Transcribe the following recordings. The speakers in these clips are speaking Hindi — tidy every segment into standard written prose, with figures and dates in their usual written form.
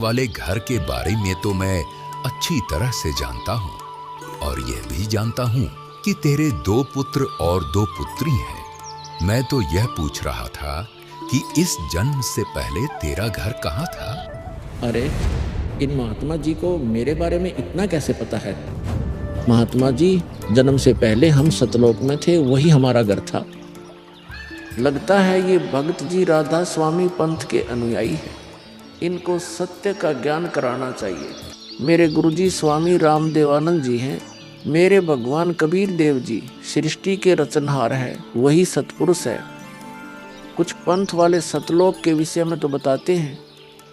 वाले घर के बारे में तो मैं अच्छी तरह से जानता हूँ और यह भी जानता हूँ कि तेरे 2 पुत्र और 2 पुत्री हैं। मैं तो यह पूछ रहा था कि इस जन्म से पहले तेरा घर कहाँ था? अरे, इन महात्मा जी को मेरे बारे में इतना कैसे पता है? महात्मा जी, जन्म से पहले हम सतलोक में थे, वही हमारा घर था। लगता है ये भगत जी राधा स्वामी पंथ के अनुयायी हैं। इनको सत्य का ज्ञान कराना चाहिए। मेरे गुरुजी स्वामी रामदेवानंद जी हैं। मेरे भगवान कबीर देव जी सृष्टि के रचनहार है, वही सतपुरुष है। कुछ पंथ वाले सतलोक के विषय में तो बताते हैं,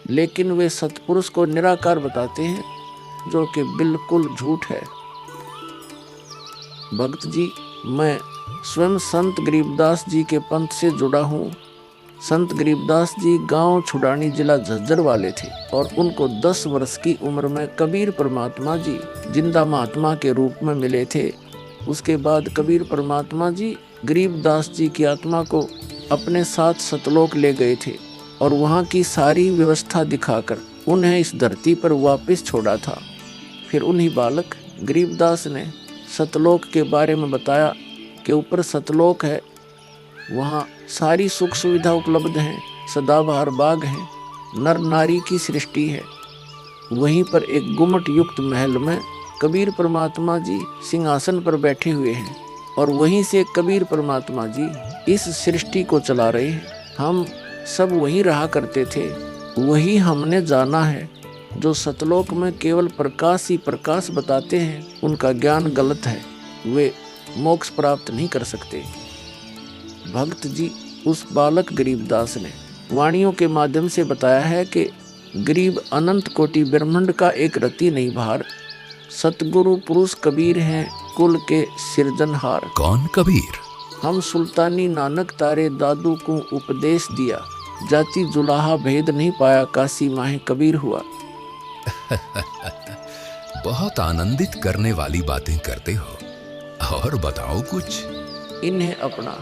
लेकिन वे सतपुरुष को निराकार बताते हैं, जो कि बिल्कुल झूठ है। भक्त जी, मैं स्वयं संत गरीबदास जी के पंथ से जुड़ा हूँ। संत गरीबदास जी गांव छुड़ानी जिला झज्जर वाले थे और उनको 10 वर्ष की उम्र में कबीर परमात्मा जी जिंदा महात्मा के रूप में मिले थे। उसके बाद कबीर परमात्मा जी गरीबदास जी की आत्मा को अपने साथ सतलोक ले गए थे और वहाँ की सारी व्यवस्था दिखाकर उन्हें इस धरती पर वापस छोड़ा था। फिर उन्हीं बालक गरीबदास ने सतलोक के बारे में बताया कि ऊपर सतलोक है, वहाँ सारी सुख सुविधा उपलब्ध हैं, सदाबहार बाग हैं, नर नारी की सृष्टि है। वहीं पर एक गुम्मट युक्त महल में कबीर परमात्मा जी सिंहासन पर बैठे हुए हैं और वहीं से कबीर परमात्मा जी इस सृष्टि को चला रहे हैं। हम सब वहीं रहा करते थे, वही हमने जाना है। जो सतलोक में केवल प्रकाश ही प्रकाश बताते हैं, उनका ज्ञान गलत है, वे मोक्ष प्राप्त नहीं कर सकते। भक्त जी, उस बालक गरीबदास ने वाणियों के माध्यम से बताया है कि गरीब अनंत कोटि ब्रह्मांड का एक रति नहीं भार, सतगुरु पुरुष कबीर हैं कुल के सिरजनहार। कौन कबीर? हम सुल्तानी नानक तारे दादू को उपदेश दिया, जाति जुलाहा भेद नहीं पाया, काशी माहे कबीर हुआ। बहुत आनंदित करने वाली बातें करते हो, और बताओ कुछ। इन्हें अपना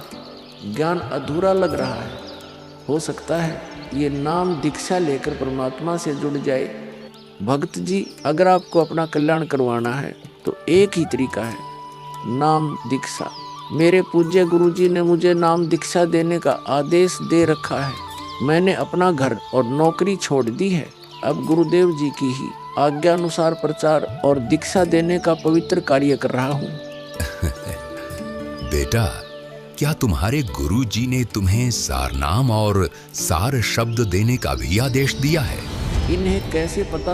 ज्ञान अधूरा लग रहा है। हो सकता है ये नाम दीक्षा लेकर परमात्मा से जुड़ जाए। भक्त जी, अगर आपको अपना कल्याण करवाना है तो एक ही तरीका है, नाम दीक्षा। मेरे पूज्य गुरुजी ने मुझे नाम दीक्षा देने का आदेश दे रखा है। मैंने अपना घर और नौकरी छोड़ दी है। अब गुरुदेव जी की ही आज्ञा अनुसार प्रचार और दीक्षा देने का पवित्र कार्य कर रहा हूँ। बेटा, क्या तुम्हारे गुरु जी ने तुम्हें सारनाम और सार शब्द देने का भी आदेश दिया है? इन्हें कैसे पता